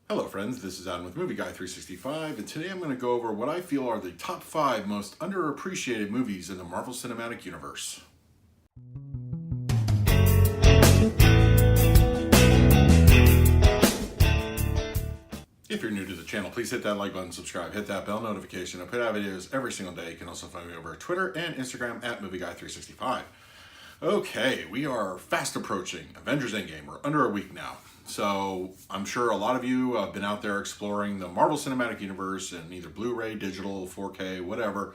Hello friends, this is Adam with Movie Guy 365, and today I'm going to go over what I feel are the top 5 most underappreciated movies in the Marvel Cinematic Universe. If you're new to the channel, please hit that like button, subscribe, hit that bell notification. I put out videos every single day. You can also find me over Twitter and Instagram at Movie Guy 365. Okay, we are fast approaching Avengers Endgame. We're under a week now. So I'm sure a lot of you have been out there exploring the Marvel Cinematic Universe in either Blu-ray, digital, 4K, whatever.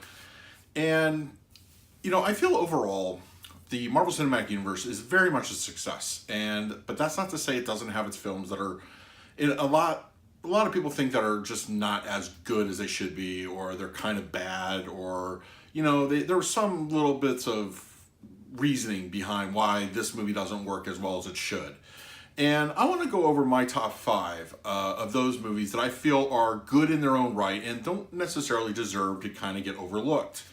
And, I feel overall the Marvel Cinematic Universe is very much a success. But that's not to say it doesn't have its films that are a lot of people think that are just not as good as they should be, or they're kind of bad, or, there are some little bits of reasoning behind why this movie doesn't work as well as it should. And I want to go over my top 5 of those movies that I feel are good in their own right and don't necessarily deserve to kind of get overlooked.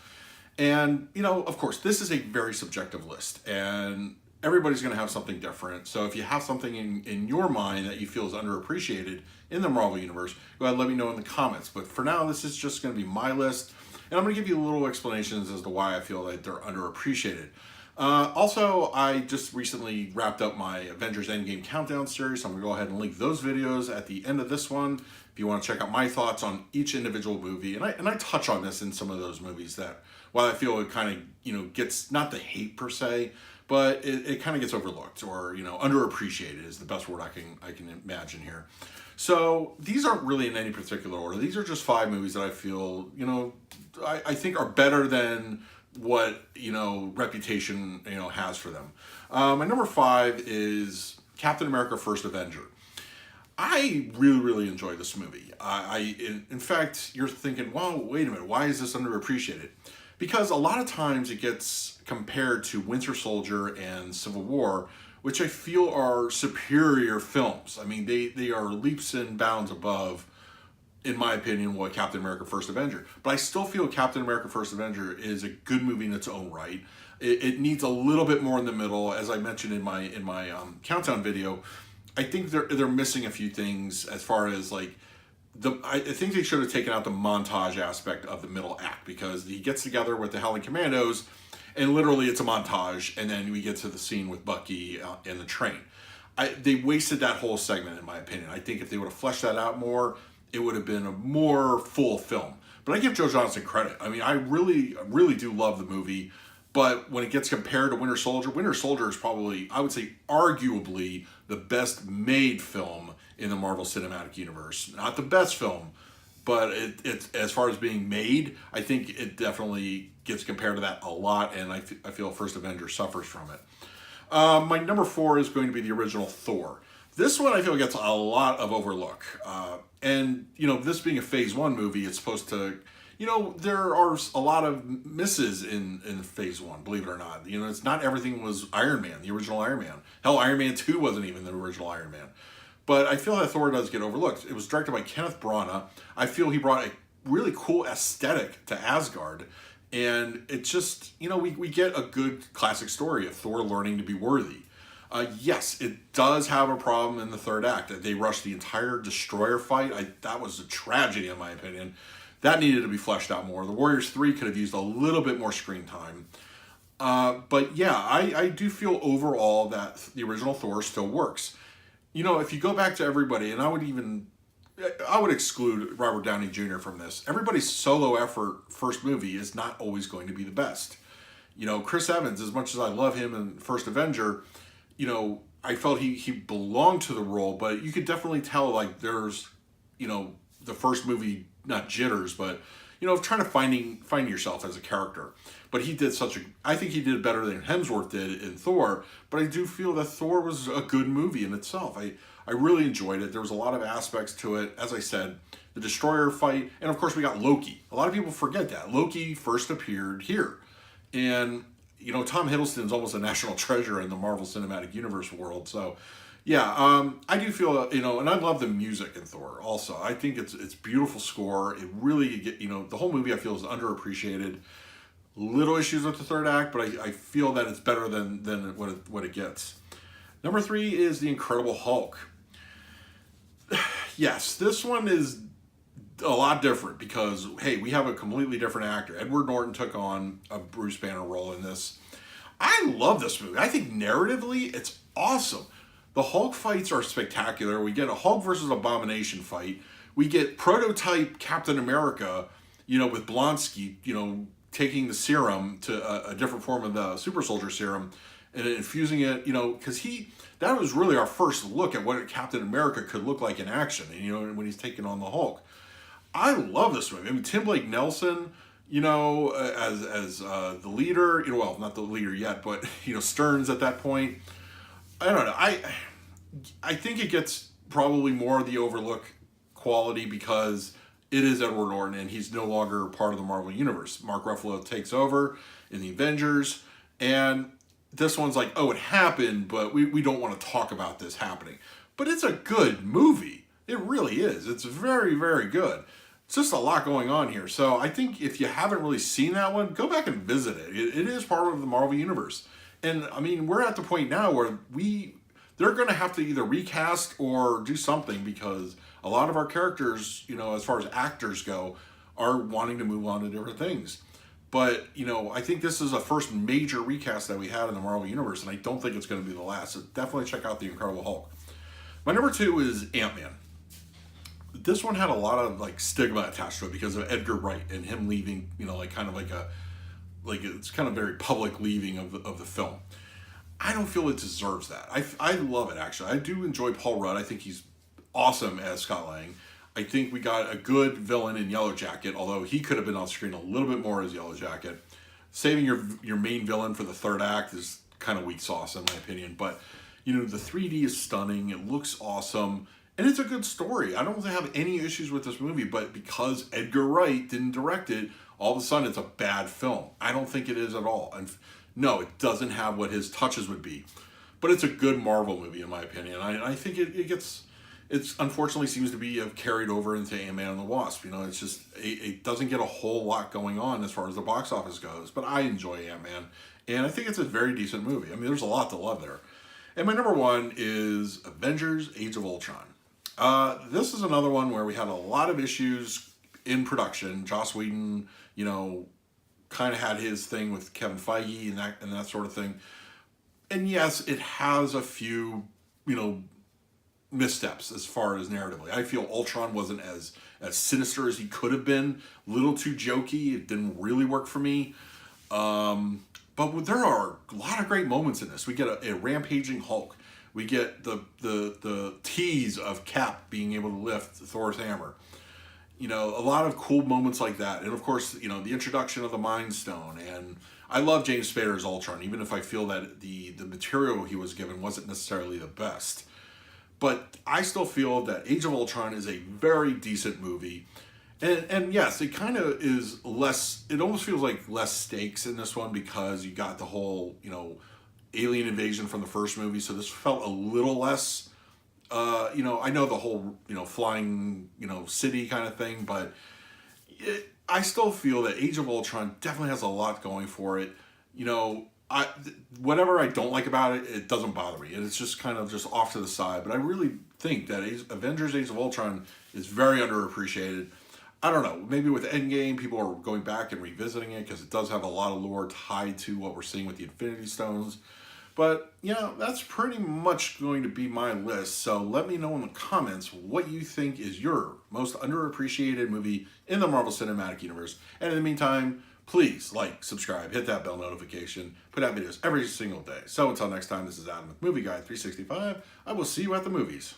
And, of course, this is a very subjective list, and everybody's going to have something different. So if you have something in your mind that you feel is underappreciated in the Marvel Universe, go ahead and let me know in the comments. But for now, this is just going to be my list, and I'm going to give you little explanations as to why I feel that they're underappreciated. Also, I just recently wrapped up my Avengers Endgame countdown series, so I'm going to go ahead and link those videos at the end of this one if you want to check out my thoughts on each individual movie. And I touch on this in some of those movies that, while I feel it kind of, gets not the hate per se, but it kind of gets overlooked, or, underappreciated is the best word I can imagine here. So these aren't really in any particular order. These are just 5 movies that I feel, I think are better than what reputation has for them. My number 5 is Captain America: First Avenger. I really enjoy this movie. In fact, you're thinking, well, wait a minute, why is this underappreciated? Because a lot of times it gets compared to Winter Soldier and Civil War, which I feel are superior films. I mean, they are leaps and bounds above, in my opinion, what Captain America: First Avenger. But I still feel Captain America: First Avenger is a good movie in its own right. It needs a little bit more in the middle, as I mentioned in my countdown video. I think they're missing a few things as far as I think they should have taken out the montage aspect of the middle act, because he gets together with the Howling Commandos, and literally it's a montage, and then we get to the scene with Bucky in the train. They wasted that whole segment, in my opinion. I think if they would have fleshed that out more, it would have been a more full film. But I give Joe Johnston credit. I mean, I really do love the movie. But when it gets compared to Winter Soldier is probably, I would say, arguably the best made film in the Marvel Cinematic Universe. Not the best film, but it's as far as being made, I think it definitely gets compared to that a lot, and I feel First Avenger suffers from it. My number 4 is going to be the original Thor. This one I feel gets a lot of overlook. And, this being a Phase 1 movie, it's supposed to, there are a lot of misses in Phase 1, believe it or not. It's not everything was Iron Man, the original Iron Man. Hell, Iron Man 2 wasn't even the original Iron Man. But I feel that Thor does get overlooked. It was directed by Kenneth Branagh. I feel he brought a really cool aesthetic to Asgard. And it's just, we get a good classic story of Thor learning to be worthy. Yes, it does have a problem in the third act. They rushed the entire destroyer fight. That was a tragedy, in my opinion. That needed to be fleshed out more. The Warriors 3 could have used a little bit more screen time. But yeah, I do feel overall that the original Thor still works. If you go back to everybody, and I would exclude Robert Downey Jr. from this. Everybody's solo effort first movie is not always going to be the best. Chris Evans, as much as I love him in First Avenger, I felt he belonged to the role, but you could definitely tell there's, the first movie, not jitters, but, of trying to find yourself as a character. But he did I think he did better than Hemsworth did in Thor, but I do feel that Thor was a good movie in itself. I really enjoyed it. There was a lot of aspects to it. As I said, the destroyer fight, and of course we got Loki. A lot of people forget that. Loki first appeared here. And Tom Hiddleston's almost a national treasure in the Marvel Cinematic Universe world. So, yeah, I do feel, and I love the music in Thor also. I think it's beautiful score. It really, the whole movie I feel is underappreciated. Little issues with the third act, but I feel that it's better than what it gets. Number 3 is The Incredible Hulk. Yes, this one is a lot different because, hey, we have a completely different actor. Edward Norton took on a Bruce Banner role in this. I love this movie. I think narratively, it's awesome. The Hulk fights are spectacular. We get a Hulk versus Abomination fight. We get prototype Captain America, with Blonsky, taking the serum to a different form of the super soldier serum and infusing it, because that was really our first look at what Captain America could look like in action, when he's taking on the Hulk. I love this movie. I mean, Tim Blake Nelson, as the leader, well, not the leader yet, but, Stearns at that point. I don't know. I think it gets probably more of the overlook quality because it is Edward Norton and he's no longer part of the Marvel Universe. Mark Ruffalo takes over in the Avengers, and this one's like, oh, it happened, but we don't want to talk about this happening. But it's a good movie. It really is. It's very, very good. It's just a lot going on here. So I think if you haven't really seen that one, go back and visit it. It is part of the Marvel Universe. And I mean, we're at the point now where they're going to have to either recast or do something because a lot of our characters, as far as actors go, are wanting to move on to different things. But, I think this is the first major recast that we had in the Marvel Universe, and I don't think it's going to be the last. So definitely check out The Incredible Hulk. My number 2 is Ant-Man. This one had a lot of stigma attached to it because of Edgar Wright and him leaving, it's kind of very public leaving of the film. I don't feel it deserves that. I love it, actually. I do enjoy Paul Rudd. I think he's awesome as Scott Lang. I think we got a good villain in Yellow Jacket, although he could have been on screen a little bit more as Yellow Jacket. Saving your main villain for the third act is kind of weak sauce, in my opinion. But, the 3D is stunning. It looks awesome. And it's a good story. I don't have any issues with this movie, but because Edgar Wright didn't direct it, all of a sudden it's a bad film. I don't think it is at all. And no, it doesn't have what his touches would be. But it's a good Marvel movie, in my opinion. I think it unfortunately seems to be carried over into Ant-Man and the Wasp. It's just, it doesn't get a whole lot going on as far as the box office goes. But I enjoy Ant-Man. And I think it's a very decent movie. I mean, there's a lot to love there. And my number 1 is Avengers Age of Ultron. This is another one where we had a lot of issues in production. Joss Whedon, kind of had his thing with Kevin Feige and that sort of thing. And yes, it has a few, missteps as far as narratively. I feel Ultron wasn't as sinister as he could have been. A little too jokey. It didn't really work for me. But there are a lot of great moments in this. We get a rampaging Hulk. We get the tease of Cap being able to lift Thor's hammer. A lot of cool moments like that. And of course, the introduction of the Mind Stone. And I love James Spader's Ultron, even if I feel that the material he was given wasn't necessarily the best. But I still feel that Age of Ultron is a very decent movie. And yes, it kind of is less, it almost feels like less stakes in this one because you got the whole, alien invasion from the first movie, so this felt a little less, I know the whole, flying, city kind of thing, but I still feel that Age of Ultron definitely has a lot going for it. Whatever I don't like about it, it doesn't bother me. It's just kind of just off to the side, but I really think that Avengers Age of Ultron is very underappreciated. I don't know, maybe with Endgame, people are going back and revisiting it because it does have a lot of lore tied to what we're seeing with the Infinity Stones. But, that's pretty much going to be my list. So let me know in the comments what you think is your most underappreciated movie in the Marvel Cinematic Universe. And in the meantime, please like, subscribe, hit that bell notification, put out videos every single day. So until next time, this is Adam with Movie Guy 365. I will see you at the movies.